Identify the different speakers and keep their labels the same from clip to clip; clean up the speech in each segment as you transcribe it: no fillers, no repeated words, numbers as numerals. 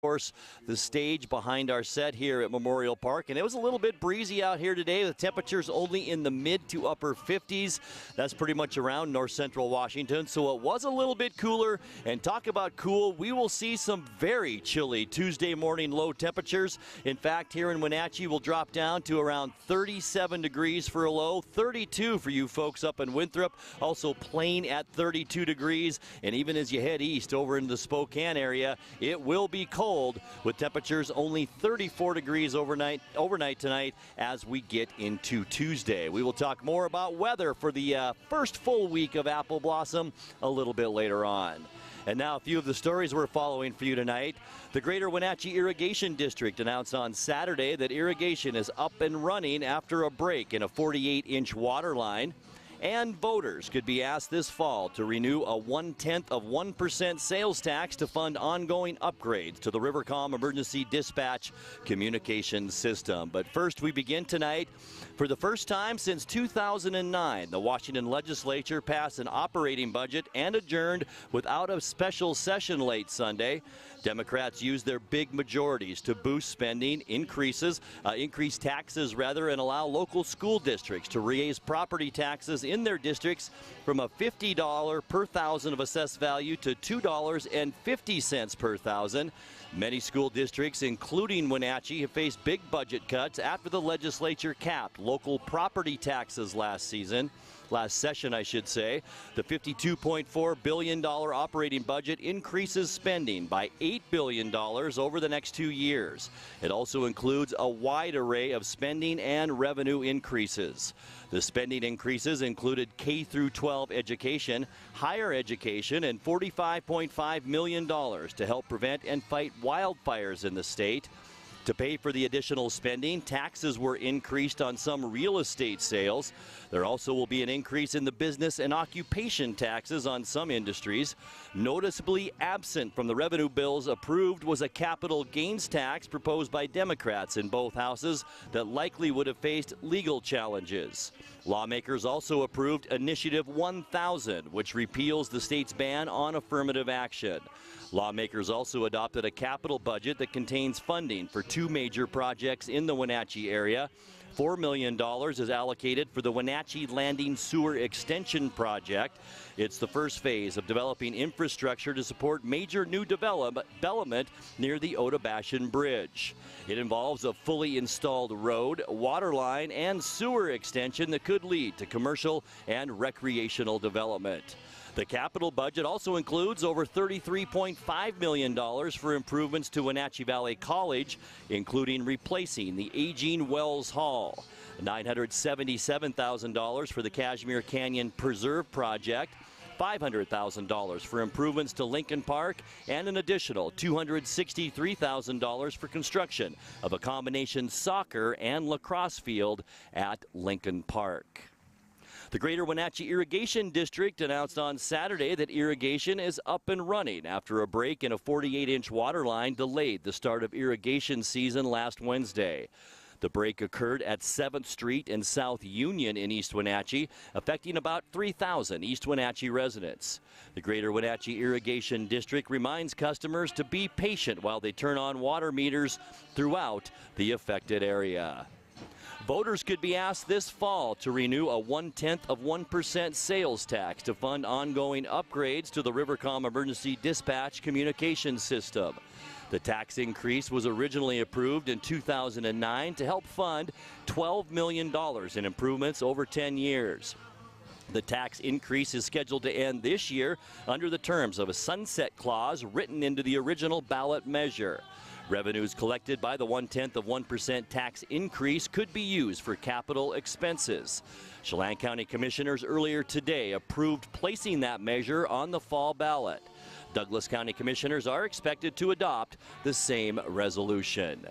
Speaker 1: course, the stage behind our set here at Memorial Park, and it was a little bit breezy out here today. The temperatures only in the mid to upper 50s. That's pretty much around north central Washington, so it was a little bit cooler. And talk about cool, we will see some very chilly Tuesday morning low temperatures. In fact, here in Wenatchee, we'll drop down to around 37 degrees for a low, 32 for you folks up in Winthrop, also Plain at 32 degrees, and even as you head east over into the Spokane area, it will be cold with temperatures only 34 degrees overnight tonight as we get into Tuesday. We will talk more about weather for the first full week of apple blossom a little bit later on. And now a few of the stories we're following for you tonight. The Greater Wenatchee Irrigation District announced on Saturday that irrigation is up and running after a break in a 48-inch water line. And voters could be asked this fall to renew a 0.1% sales tax to fund ongoing upgrades to the Rivercom Emergency Dispatch communication system. But first, we begin tonight. For the first time since 2009, the Washington legislature passed an operating budget and adjourned without a special session late Sunday. Democrats used their big majorities to boost spending, increase taxes and allow local school districts to raise property taxes in their districts from a $50 per thousand of assessed value to $2.50 per thousand. Many school districts, including Wenatchee, have faced big budget cuts after the legislature capped local property taxes last session, I should say. The $52.4 billion operating budget increases spending by $8 billion over the next 2 years. It also includes a wide array of spending and revenue increases. The spending increases included K-12 education, higher education, and $45.5 million to help prevent and fight wildfires in the state. To pay for the additional spending, taxes were increased on some real estate sales. There also will be an increase in the business and occupation taxes on some industries. Noticeably absent from the revenue bills approved was a capital gains tax proposed by Democrats in both houses that likely would have faced legal challenges. Lawmakers also approved Initiative 1000, which repeals the state's ban on affirmative action. Lawmakers also adopted a capital budget that contains funding for two major projects in the Wenatchee area. $4 million is allocated for the Wenatchee Landing Sewer Extension Project. It's the first phase of developing infrastructure to support major new development near the Otobashan Bridge. It involves a fully installed road, water line, and sewer extension that could lead to commercial and recreational development. The capital budget also includes over $33.5 million for improvements to Wenatchee Valley College, including replacing the aging Wells Hall, $977,000 for the Cashmere Canyon Preserve Project, $500,000 for improvements to Lincoln Park, and an additional $263,000 for construction of a combination soccer and lacrosse field at Lincoln Park. The Greater Wenatchee Irrigation District announced on Saturday that irrigation is up and running after a break in a 48-inch water line delayed the start of irrigation season last Wednesday. The break occurred at 7th Street and South Union in East Wenatchee, affecting about 3,000 East Wenatchee residents. The Greater Wenatchee Irrigation District reminds customers to be patient while they turn on water meters throughout the affected area. Voters could be asked this fall to renew a 0.1% sales tax to fund ongoing upgrades to the Rivercom Emergency Dispatch communication system. The tax increase was originally approved in 2009 to help fund $12 million in improvements over 10 years. The tax increase is scheduled to end this year under the terms of a sunset clause written into the original ballot measure. Revenues collected by the 0.1% tax increase could be used for capital expenses. Chelan County Commissioners earlier today approved placing that measure on the fall ballot. Douglas County Commissioners are expected to adopt the same resolution.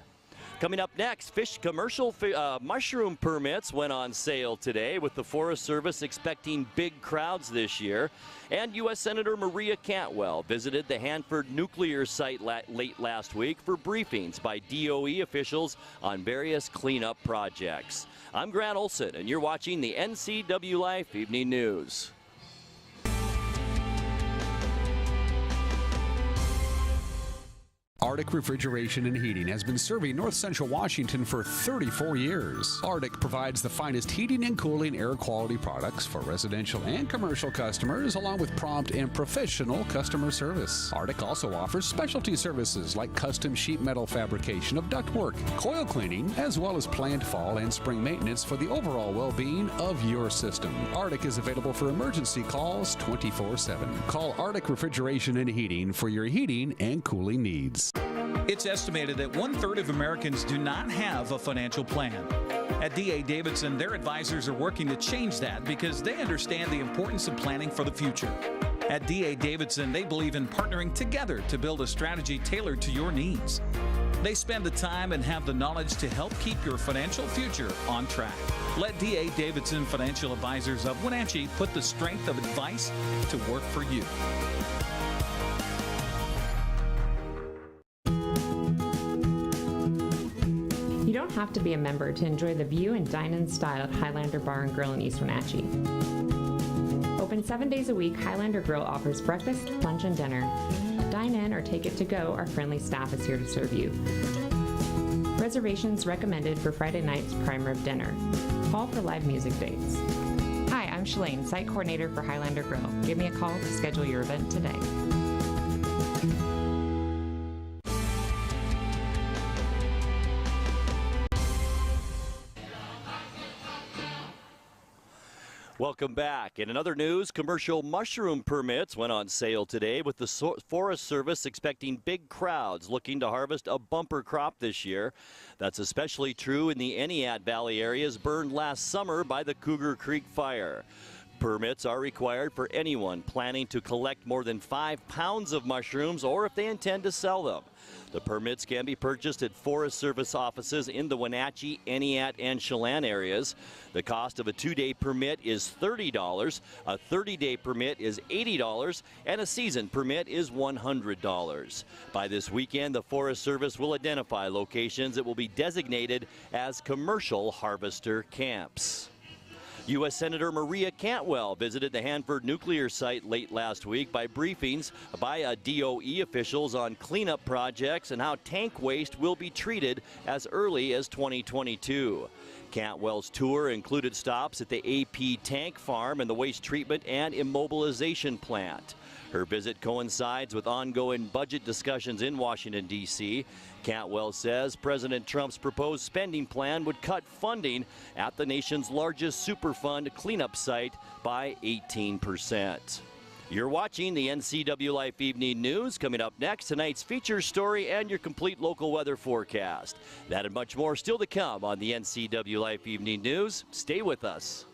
Speaker 1: Coming up next, commercial mushroom permits went on sale today, with the Forest Service expecting big crowds this year. And U.S. Senator Maria Cantwell visited the Hanford nuclear site late last week for briefings by DOE officials on various cleanup projects. I'm Grant Olson, and you're watching the NCWLIFE Evening News.
Speaker 2: Are Arctic Refrigeration and Heating has been serving North Central Washington for 34 years. Arctic provides the finest heating and cooling air quality products for residential and commercial customers, along with prompt and professional customer service. Arctic also offers specialty services like custom sheet metal fabrication of ductwork, coil cleaning, as well as planned fall and spring maintenance for the overall well-being of your system. Arctic is available for emergency calls 24/7. Call Arctic Refrigeration and Heating for your heating and cooling needs.
Speaker 3: It's estimated that 1/3 of Americans do not have a financial plan. At D.A. Davidson, their advisors are working to change that because they understand the importance of planning for the future. At D.A. Davidson, they believe in partnering together to build a strategy tailored to your needs. They spend the time and have the knowledge to help keep your financial future on track. Let D.A. Davidson Financial Advisors of Wenatchee put the strength of advice to work for you.
Speaker 4: You don't have to be a member to enjoy the view and dine in style at Highlander Bar and Grill in East Wenatchee. Open 7 days a week, Highlander Grill offers breakfast, lunch, and dinner. Dine in or take it to go, our friendly staff is here to serve you. Reservations recommended for Friday night's prime rib dinner. Call for live music dates. Hi, I'm Shalane, site coordinator for Highlander Grill. Give me a call to schedule your event today.
Speaker 1: Welcome back. In another news, commercial mushroom permits went on sale today, with the Forest Service expecting big crowds looking to harvest a bumper crop this year. That's especially true in the Eniat Valley areas burned last summer by the Cougar Creek fire. Permits are required for anyone planning to collect more than 5 pounds of mushrooms or if they intend to sell them. The permits can be purchased at Forest Service offices in the Wenatchee, Eniat, and Chelan areas. The cost of a 2-day permit is $30, a 30-day permit is $80, and a season permit is $100. By this weekend, the Forest Service will identify locations that will be designated as commercial harvester camps. U.S. Senator Maria Cantwell visited the Hanford nuclear site late last week by briefings by DOE officials on cleanup projects and how tank waste will be treated as early as 2022. Cantwell's tour included stops at the AP tank farm and the waste treatment and immobilization plant. Her visit coincides with ongoing budget discussions in Washington, D.C. Cantwell says President Trump's proposed spending plan would cut funding at the nation's largest Superfund cleanup site by 18%. You're watching the NCWLIFE Evening News. Coming up next, tonight's feature story and your complete local weather forecast. That and much more still to come on the NCWLIFE Evening News. Stay with us.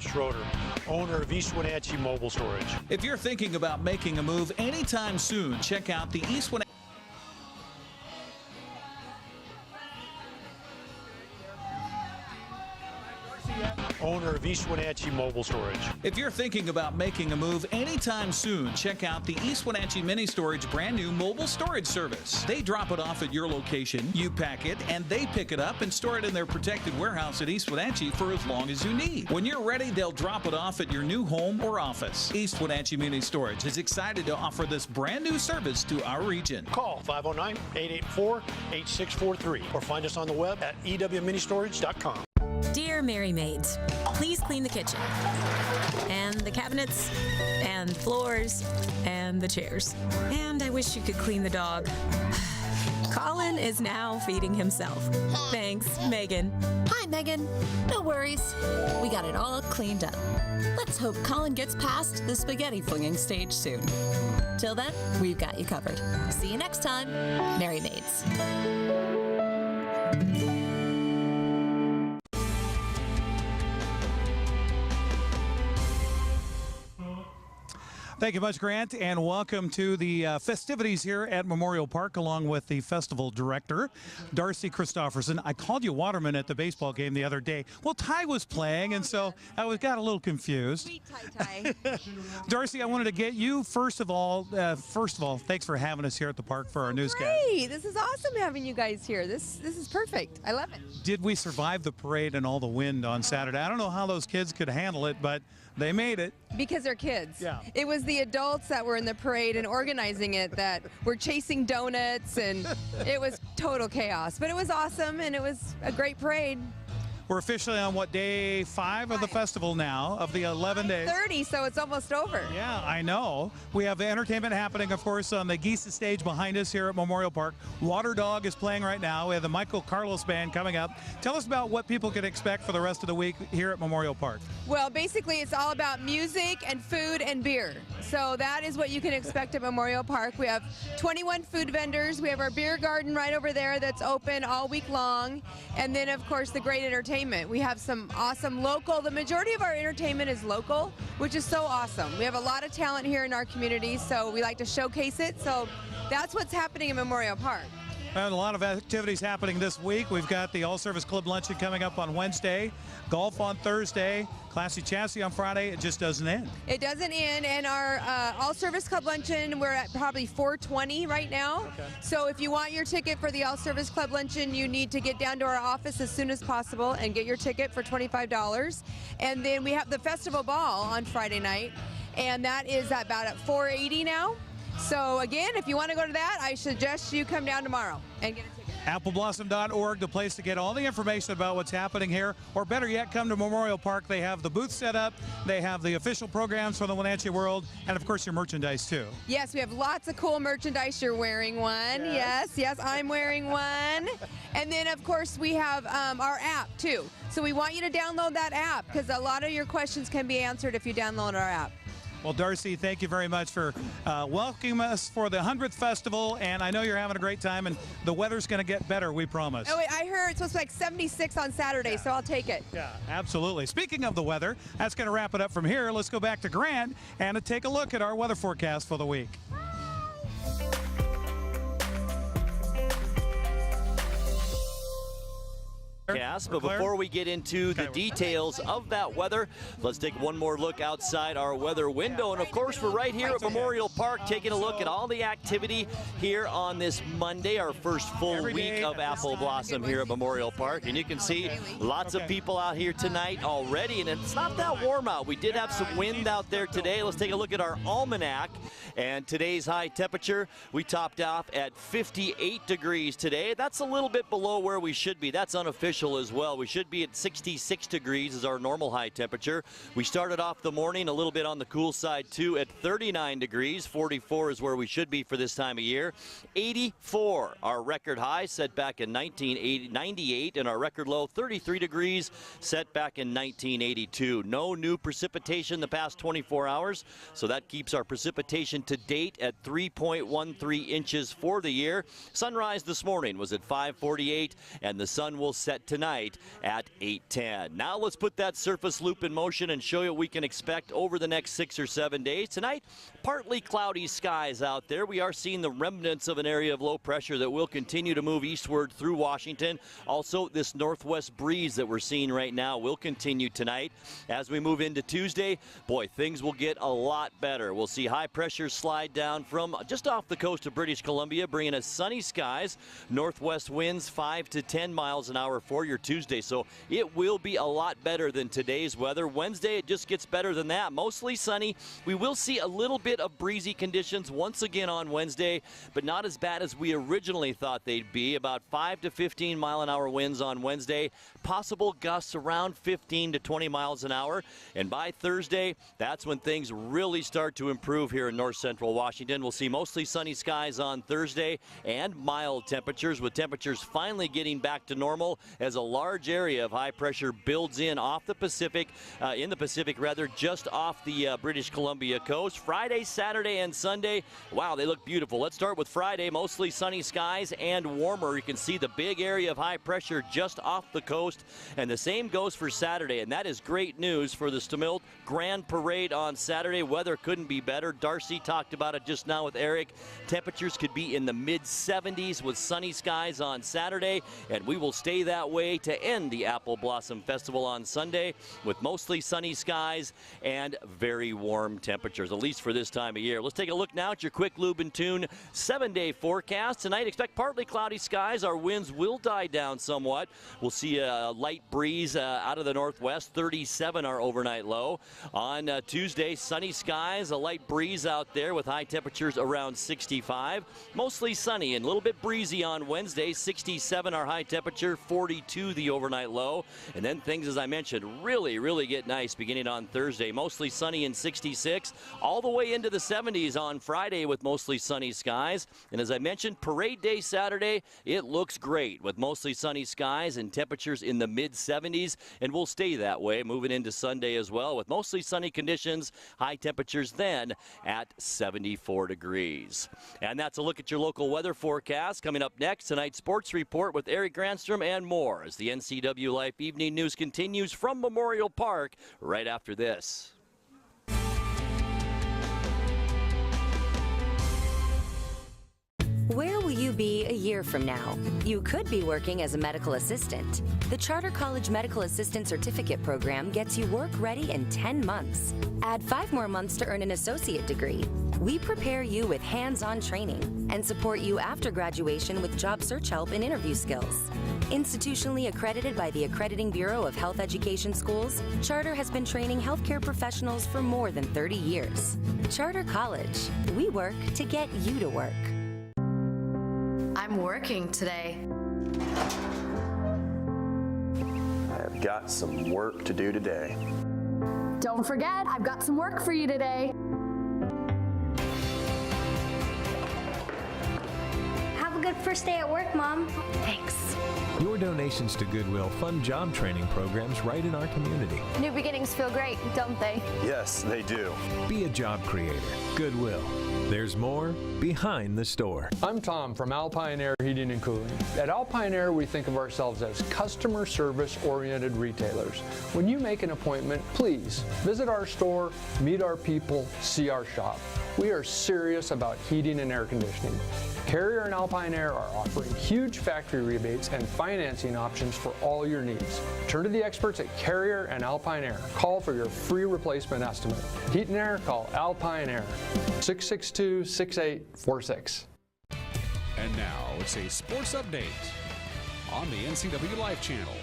Speaker 5: Schroeder, owner of East Wenatchee Mobile Storage.
Speaker 3: If you're thinking about making a move anytime soon, check out the East Wenatchee.
Speaker 5: Owner of East Wenatchee Mobile Storage.
Speaker 3: If you're thinking about making a move anytime soon, check out the East Wenatchee Mini Storage brand new mobile storage service. They drop it off at your location, you pack it, and they pick it up and store it in their protected warehouse at East Wenatchee for as long as you need. When you're ready, they'll drop it off at your new home or office. East Wenatchee Mini Storage is excited to offer this brand new service to our region.
Speaker 5: Call 509-884-8643 or find us on the web at ewministorage.com.
Speaker 6: Dear Mary Maids, please clean the kitchen, and the cabinets, and floors, and the chairs. And I wish you could clean the dog. Colin is now feeding himself. Thanks, Megan.
Speaker 7: Hi, Megan. No worries. We got it all cleaned up. Let's hope Colin gets past the spaghetti flinging stage soon. Till then, we've got you covered. See you next time. Mary Maids.
Speaker 3: Thank you much, Grant, and welcome to the festivities here at Memorial Park, along with the festival director, Darcy Christopherson. I called you Waterman at the baseball game the other day. Well, Ty was playing, and so I got a little confused.
Speaker 8: Sweet Ty.
Speaker 3: Darcy, I wanted to get you, first of all, thanks for having us here at the park for our newscast.
Speaker 8: Hey, this is awesome having you guys here. This is perfect. I love it.
Speaker 3: Did we survive the parade and all the wind on Saturday? I don't know how those kids could handle it, but they made it.
Speaker 8: Because they're kids.
Speaker 3: Yeah.
Speaker 8: It was the adults that were in the parade and organizing it that were chasing donuts, and it was total chaos. But it was awesome, and it was a great parade.
Speaker 3: We're officially on, what, day 5 of the festival now, of the 11 days.
Speaker 8: 30, so it's almost over.
Speaker 3: Yeah, I know. We have entertainment happening, of course, on the Geese stage behind us here at Memorial Park. Water Dog is playing right now. We have the Michael Carlos Band coming up. Tell us about what people can expect for the rest of the week here at Memorial Park.
Speaker 8: Well, basically, it's all about music and food and beer. So that is what you can expect at Memorial Park. We have 21 food vendors. We have our beer garden right over there that's open all week long. And then, of course, the great entertainment. We have some awesome local, the majority of our entertainment is local, which is so awesome. We have a lot of talent here in our community, so we like to showcase it. So that's what's happening in Memorial Park.
Speaker 3: And a lot of activities happening this week. We've got the All-Service Club Luncheon coming up on Wednesday, golf on Thursday, Classy Chassis on Friday. It just doesn't end.
Speaker 8: It doesn't end, and our All-Service Club Luncheon, we're at probably $4.20 right now.
Speaker 3: Okay.
Speaker 8: So if you want your ticket for the All-Service Club Luncheon, you need to get down to our office as soon as possible and get your ticket for $25. And then we have the Festival Ball on Friday night, and that is about at $4.80 now. So again, if you want to go to that, I suggest you come down tomorrow and get a ticket.
Speaker 3: Appleblossom.org, the place to get all the information about what's happening here, or better yet, come to Memorial Park. They have the booth set up, they have the official programs from the Wenatchee World, and of course your merchandise too.
Speaker 8: Yes, we have lots of cool merchandise. You're wearing one. Yes, I'm wearing one. And then of course we have our app too. So we want you to download that app because a lot of your questions can be answered if you download our app.
Speaker 3: Well, Darcy, thank you very much for welcoming us for the 100th Festival, and I know you're having a great time, and the weather's going to get better, we promise.
Speaker 8: Oh, wait, I heard it's supposed to be like 76 on Saturday, so I'll take it.
Speaker 3: Yeah, absolutely. Speaking of the weather, that's going to wrap it up from here. Let's go back to Grant and take a look at our weather forecast for the week.
Speaker 1: But before we get into the details of that weather, let's take one more look outside our weather window. And of course, we're right here at Memorial Park taking a look at all the activity here on this Monday, our first full week of Apple Blossom here at Memorial Park. And you can see lots of people out here tonight already, and it's not that warm out. We did have some wind out there today. Let's take a look at our almanac. And today's high temperature, we topped off at 58 degrees today. That's a little bit below where we should be. That's unofficial as well. We should be at 66 degrees as our normal high temperature. We started off the morning a little bit on the cool side too at 39 degrees. 44 is where we should be for this time of year. 84, our record high set back in 1998, and our record low 33 degrees set back in 1982. No new precipitation the past 24 hours, so that keeps our precipitation to date at 3.13 inches for the year. Sunrise this morning was at 5:48, and the sun will set tonight at 8:10. Now let's put that surface loop in motion and show you what we can expect over the next 6 or 7 days. Tonight, partly cloudy skies out there. We are seeing the remnants of an area of low pressure that will continue to move eastward through Washington. Also, this northwest breeze that we're seeing right now will continue tonight. As we move into Tuesday, boy, things will get a lot better. We'll see high pressure slide down from just off the coast of British Columbia, bringing us sunny skies. Northwest winds 5 to 10 miles an hour for your Tuesday, so it will be a lot better than today's weather. Wednesday, it just gets better than that. Mostly sunny. We will see a little bit of breezy conditions once again on Wednesday, but not as bad as we originally thought they'd be. About 5 to 15 mile an hour winds on Wednesday. Possible gusts around 15 to 20 miles an hour. And by Thursday, that's when things really start to improve here in north central Washington. We'll see mostly sunny skies on Thursday and mild temperatures, with temperatures finally getting back to normal as a large area of high pressure builds in off the Pacific, just off the British Columbia coast. Friday, Saturday, and Sunday, wow, they look beautiful. Let's start with Friday, mostly sunny skies and warmer. You can see the big area of high pressure just off the coast, and the same goes for Saturday, and that is great news for the Stamilt Grand Parade on Saturday. Weather couldn't be better. Darcy talked about it just now with Eric. Temperatures could be in the mid-70s with sunny skies on Saturday, and we will stay that way to end the Apple Blossom Festival on Sunday with mostly sunny skies and very warm temperatures, at least for this time of year. Let's take a look now at your quick lube and tune 7-day forecast. Tonight, expect partly cloudy skies. Our winds will die down somewhat. We'll see a light breeze out of the northwest. 37 our overnight low. On Tuesday, sunny skies, a light breeze out there with high temperatures around 65. Mostly sunny and a little bit breezy on Wednesday. 67 our high temperature, 42 the overnight low. And then things, as I mentioned, really get nice beginning on Thursday. Mostly sunny and 66, all the way into the 70s on Friday with mostly sunny skies. And as I mentioned, Parade Day Saturday, it looks great with mostly sunny skies and temperatures in the mid-70s, and we'll stay that way moving into Sunday as well with mostly sunny conditions, high temperatures then at 74 degrees. And that's a look at your local weather forecast. Coming up next, tonight's sports report with Eric Granstrom and more as the NCWLIFE Evening News continues from Memorial Park right after this.
Speaker 9: Where will you be a year from now? You could be working as a medical assistant. The Charter College Medical Assistant Certificate Program gets you work ready in 10 months. Add 5 more months to earn an associate degree. We prepare you with hands-on training and support you after graduation with job search help and interview skills. Institutionally accredited by the Accrediting Bureau of Health Education Schools, Charter has been training healthcare professionals for more than 30 years. Charter College. We work to get you to work.
Speaker 10: I'm working today.
Speaker 11: I've got some work to do today.
Speaker 10: Don't forget, I've got some work for you today.
Speaker 12: Have a good first day at work, Mom.
Speaker 10: Thanks.
Speaker 13: Your donations to Goodwill fund job training programs right in our community.
Speaker 12: New beginnings feel great, don't they?
Speaker 11: Yes, they do.
Speaker 13: Be a job creator. Goodwill. There's more behind the store.
Speaker 14: I'm Tom from Alpine Air Heating and Cooling. At Alpine Air, we think of ourselves as customer service-oriented retailers. When you make an appointment, please visit our store, meet our people, see our shop. We are serious about heating and air conditioning. Carrier and Alpine Air are offering huge factory rebates and financing options for all your needs. Turn to the experts at Carrier and Alpine Air. Call for your free replacement estimate. Heat and air, call Alpine Air. 662-6846.
Speaker 2: And now it's a sports update on the NCWLIFE channel.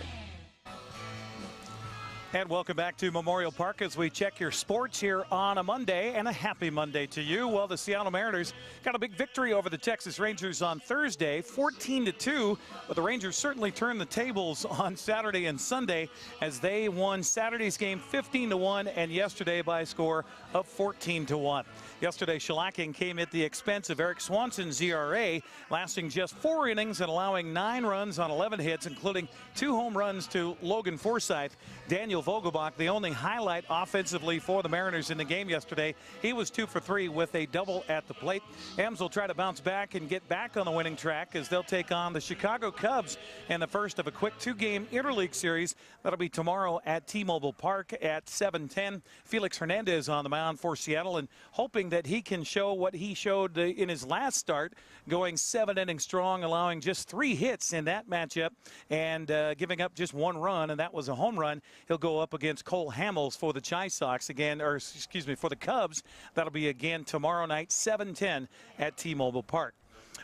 Speaker 3: And welcome back to Memorial Park as we check your sports here on a Monday, and a happy Monday to you. Well, the Seattle Mariners got a big victory over the Texas Rangers on Thursday, 14-2, but the Rangers certainly turned the tables on Saturday and Sunday as they won Saturday's game 15-1 and yesterday by a score of 14-1. Yesterday, shellacking came at the expense of Eric Swanson's ERA, lasting just 4 innings and allowing 9 runs on 11 hits, including 2 home runs to Logan Forsythe. Daniel Vogelbach, the only highlight offensively for the Mariners in the game yesterday. He was 2 for 3 with a double at the plate. M's will try to bounce back and get back on the winning track as they'll take on the Chicago Cubs in the first of a quick 2-game interleague series. That'll be tomorrow at T-Mobile Park at 7:10. Felix Hernandez on the mound for Seattle, and hoping that he can show what he showed in his last start, going 7 innings strong, allowing just 3 hits in that matchup and giving up just 1 run, and that was a home run. He'll go up against Cole Hamels for the Chi Sox again, or excuse me, for the Cubs. That'll be again tomorrow night, 7:10 at T-Mobile Park.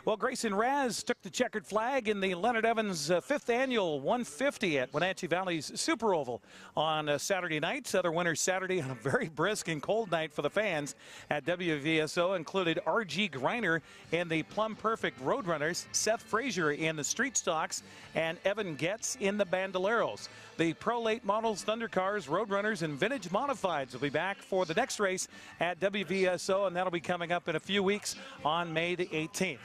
Speaker 3: Well, Grayson Raz took the checkered flag in the Leonard Evans 5th annual 150 at Wenatchee Valley's Super Oval on Saturday night. Other winners Saturday on a very brisk and cold night for the fans at WVSO included R.G. Greiner in the Plum Perfect Roadrunners, Seth Frazier in the Street Stocks, and Evan Getz in the Bandoleros. The Pro Late Models, Thundercars, Roadrunners, and Vintage Modifieds will be back for the next race at WVSO, and that'll be coming up in a few weeks on May the 18th.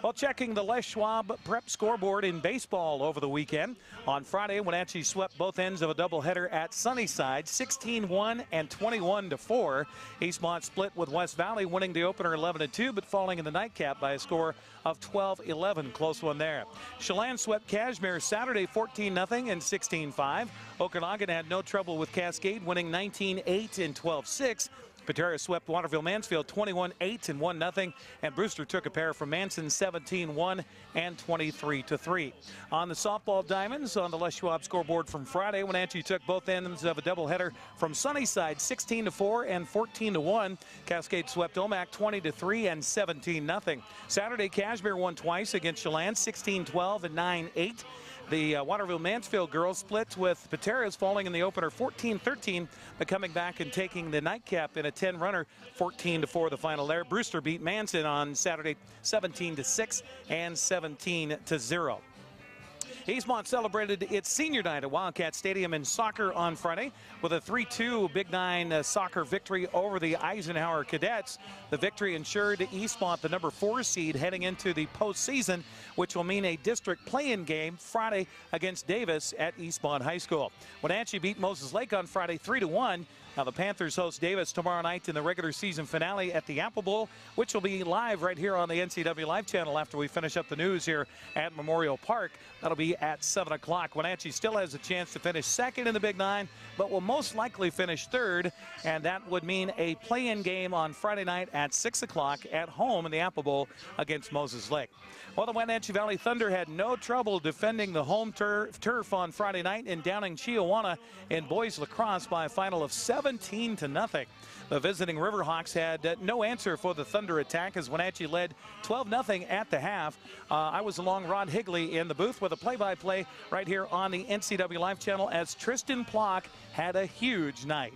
Speaker 3: Well, checking the Les Schwab Prep scoreboard in baseball over the weekend. On Friday, Wenatchee swept both ends of a doubleheader at Sunnyside, 16-1 and 21-4. Eastmont split with West Valley, winning the opener 11-2, but falling in the nightcap by a score of 12-11. Close one there. Chelan swept Cashmere Saturday 14-0 and 16-5. Okanagan had no trouble with Cascade, winning 19-8 and 12-6. Paterra swept Waterville Mansfield 21-8 and 1-0, and Brewster took a pair from Manson 17-1 and 23-3. On the softball diamonds on the Les Schwab scoreboard from Friday, Wenatchee took both ends of a doubleheader from Sunnyside 16-4 and 14-1. Cascade swept Omak 20-3 and 17-0. Saturday, Cashmere won twice against Chelan 16-12 and 9-8. The Waterville Mansfield girls split with Paterras falling in the opener 14-13, but coming back and taking the nightcap in a 10-runner 14-4 the final there. Brewster beat Manson on Saturday 17-6 and 17-0. Eastmont celebrated its senior night at Wildcat Stadium in soccer on Friday with a 3-2 Big Nine soccer victory over the Eisenhower Cadets. The victory ensured Eastmont the number 4 seed heading into the postseason, which will mean a district play-in game Friday against Davis at Eastmont High School. Wenatchee beat Moses Lake on Friday 3-1. Now the Panthers host Davis tomorrow night in the regular season finale at the Apple Bowl, which will be live right here on the NCWLIFE channel after we finish up the news here at Memorial Park. That'll be at 7 o'clock. Wenatchee still has a chance to finish second in the Big Nine, but will most likely finish third, and that would mean a play-in game on Friday night at 6 o'clock at home in the Apple Bowl against Moses Lake. Well, the Wenatchee Valley Thunder had no trouble defending the home turf on Friday night in Downing Chiawana in boys lacrosse by a final of 17-0. The visiting Riverhawks had no answer for the Thunder attack as Wenatchee led 12-0 at the half. I was along Rod Higley in the booth with a play-by-play right here on the NCWLIFE channel as Tristan Plock had a huge night.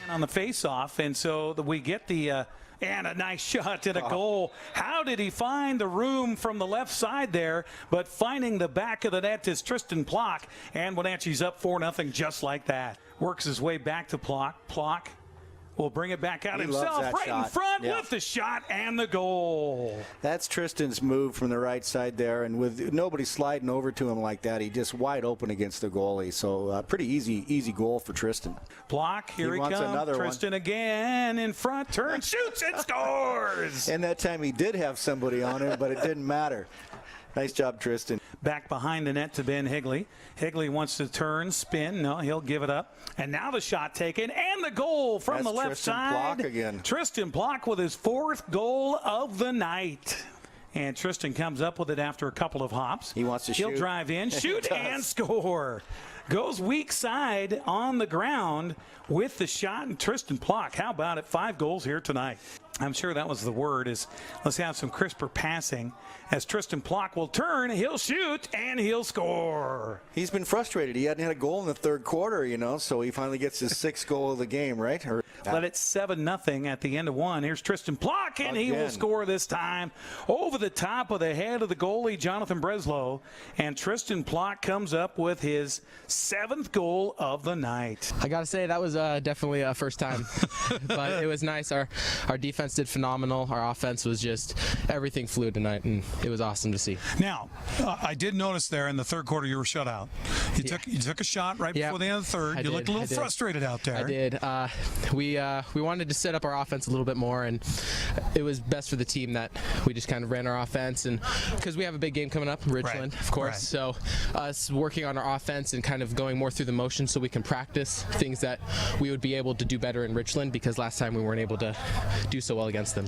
Speaker 3: And on the face-off, and so we get the and a nice shot at a goal. How did he find the room from the left side there? But finding the back of the net is Tristan Plock, and Wenatchee's up 4-0 just like that. Works his way back to Plock. Plock will bring it back out himself right in front with the shot and the goal.
Speaker 15: That's Tristan's move from the right side there, and with nobody sliding over to him like that, he just wide open against the goalie. So pretty easy goal for Tristan.
Speaker 3: Block, here he comes.
Speaker 15: Another
Speaker 3: Tristan
Speaker 15: one.
Speaker 3: Again in front, turns, shoots, and scores.
Speaker 15: And that time he did have somebody on him, but it didn't matter. Nice job, Tristan.
Speaker 3: Back behind the net to Ben Higley. Higley wants to turn, spin. No, he'll give it up. And now the shot taken and the goal from the left
Speaker 15: Tristan
Speaker 3: side.
Speaker 15: Plock again.
Speaker 3: Tristan Plock with his 4th goal of the night. And Tristan comes up with it after a couple of hops.
Speaker 15: He wants to shoot.
Speaker 3: He'll drive in, shoot, and score. Goes weak side on the ground with the shot, and Tristan Plock, how about it? 5 goals here tonight. I'm sure that was the word, is let's have some crisper passing as Tristan Plock will turn, he'll shoot, and he'll score.
Speaker 15: He's been frustrated. He hadn't had a goal in the 3rd quarter, you know, so he finally gets his 6th goal of the game, right?
Speaker 3: But it's 7-0 at the end of 1. Here's Tristan Plock, and he will score this time over the top of the head of the goalie, Jonathan Breslow. And Tristan Plock comes up with his 7th goal of the night.
Speaker 16: I got to say, that was definitely a first time, but it was nice. Our defense did phenomenal. Our offense was just, everything flew tonight, and it was awesome to see.
Speaker 17: Now, I did notice there in the 3rd quarter you were shut out. You took a shot right before the end of the 3rd. You looked a little frustrated out there.
Speaker 16: I did. We wanted to set up our offense a little bit more, and it was best for the team that we just kind of ran our offense, and because we have a big game coming up, Richland, of course. So us working on our offense and kind of going more through the motion so we can practice things that we would be able to do better in Richland, because last time we weren't able to do so well against them.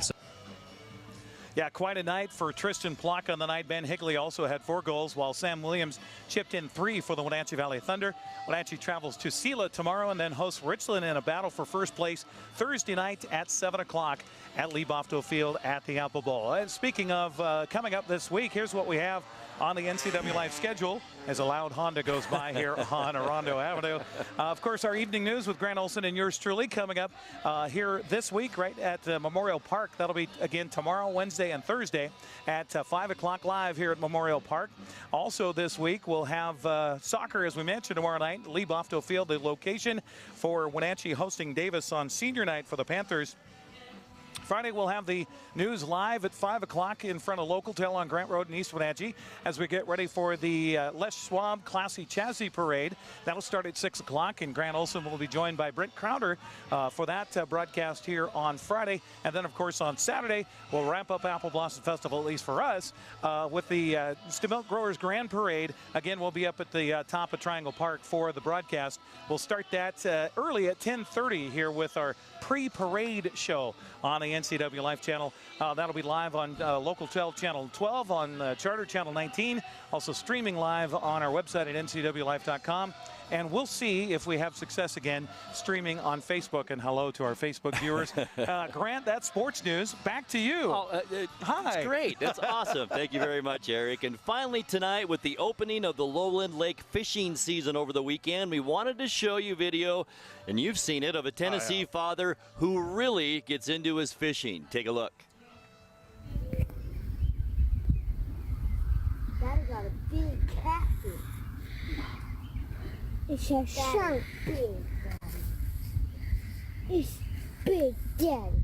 Speaker 3: Yeah, quite a night for Tristan Plock on the night. Ben Higley also had 4 goals, while Sam Williams chipped in 3 for the Wenatchee Valley Thunder. Wenatchee travels to Sela tomorrow and then hosts Richland in a battle for first place Thursday night at 7 o'clock at Lee Bofto Field at the Apple Bowl. And speaking of coming up this week, here's what we have on the NCWLIFE schedule as a loud Honda goes by here on Orondo Avenue. Of course, our evening news with Grant Olson and yours truly coming up here this week right at Memorial Park. That'll be again tomorrow, Wednesday, and Thursday at 5 o'clock live here at Memorial Park. Also this week, we'll have soccer, as we mentioned, tomorrow night, Lee Bofto Field, the location for Wenatchee hosting Davis on senior night for the Panthers. Friday, we'll have the news live at 5 o'clock in front of Local Tel on Grant Road in East Wenatchee as we get ready for the Les Schwab Classy Chassis Parade. That'll start at 6 o'clock, and Grant Olson will be joined by Brent Crowder for that broadcast here on Friday. And then, of course, on Saturday, we'll wrap up Apple Blossom Festival, at least for us, with the Milk Growers Grand Parade. Again, we'll be up at the top of Triangle Park for the broadcast. We'll start that early at 10:30 here with our pre-parade show on the NCWLIFE channel. That'll be live on Local Tel Channel 12, on Charter Channel 19, also streaming live on our website at ncwlife.com. And we'll see if we have success again streaming on Facebook. And hello to our Facebook viewers. Grant, that's sports news. Back to you. Hi.
Speaker 1: That's great. That's awesome. Thank you very much, Eric. And finally tonight, with the opening of the Lowland Lake fishing season over the weekend, we wanted to show you video, and you've seen it, of a Tennessee father who really gets into his fishing. Take a look.
Speaker 18: Daddy got a big catfish. It's a shark. It's big, Daddy.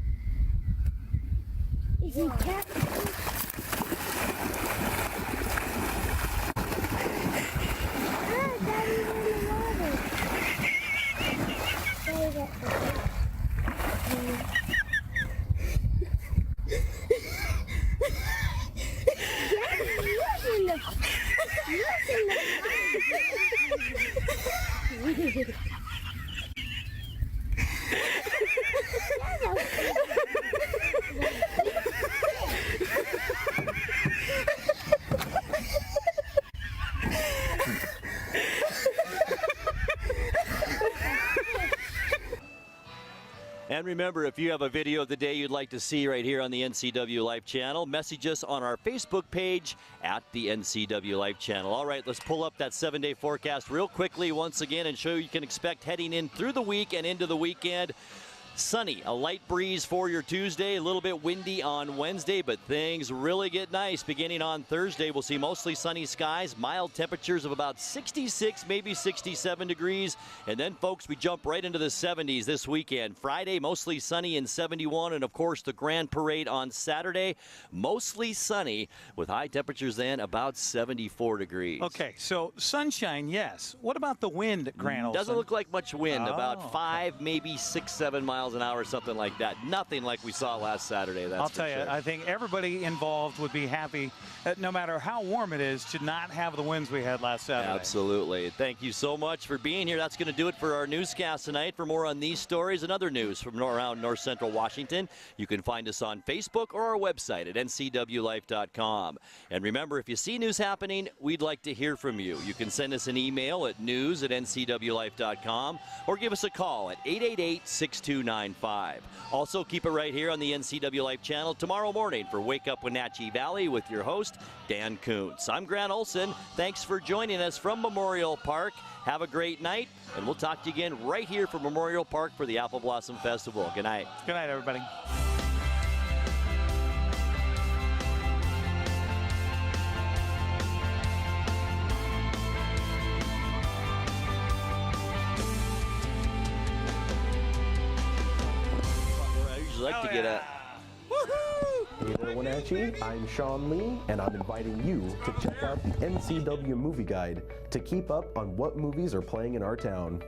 Speaker 18: It's a catfish. Ah, Daddy's in the water. Daddy got the Daddy, look in the
Speaker 1: And remember, if you have a video of the day you'd like to see right here on the NCWLIFE channel, message us on our Facebook page at the NCWLIFE channel. All right, let's pull up that 7-day forecast real quickly once again and show you can expect heading in through the week and into the weekend. Sunny, a light breeze for your Tuesday, a little bit windy on Wednesday, but things really get nice beginning on Thursday. We'll see mostly sunny skies, mild temperatures of about 66, maybe 67 degrees. And then, folks, we jump right into the 70s this weekend. Friday, mostly sunny and 71. And, of course, the Grand Parade on Saturday, mostly sunny with high temperatures then about 74 degrees.
Speaker 3: Okay, so sunshine, yes. What about the wind at Grand Olson?
Speaker 1: Doesn't look like much wind, about 5, maybe 6, 7 miles an hour, something like that. Nothing like we saw last Saturday, that's
Speaker 3: I'll tell you,
Speaker 1: sure.
Speaker 3: I think everybody involved would be happy that no matter how warm it is to not have the winds we had last Saturday.
Speaker 1: Absolutely. Thank you so much for being here. That's going to do it for our newscast tonight. For more on these stories and other news from around North Central Washington, you can find us on Facebook or our website at ncwlife.com. And remember, if you see news happening, we'd like to hear from you. You can send us an email at news@ncwlife.com or give us a call at 888-6295. Also, keep it right here on the NCWLIFE channel tomorrow morning for Wake Up Wenatchee Valley with your host, Dan Kuntz. I'm Grant Olson. Thanks for joining us from Memorial Park. Have a great night, and we'll talk to you again right here from Memorial Park for the Apple Blossom Festival. Good night.
Speaker 3: Good night, everybody.
Speaker 1: Like to get a
Speaker 19: Hey there, Wenatchee. I'm Sean Lee, and I'm inviting you to check out the NCW Movie Guide to keep up on what movies are playing in our town.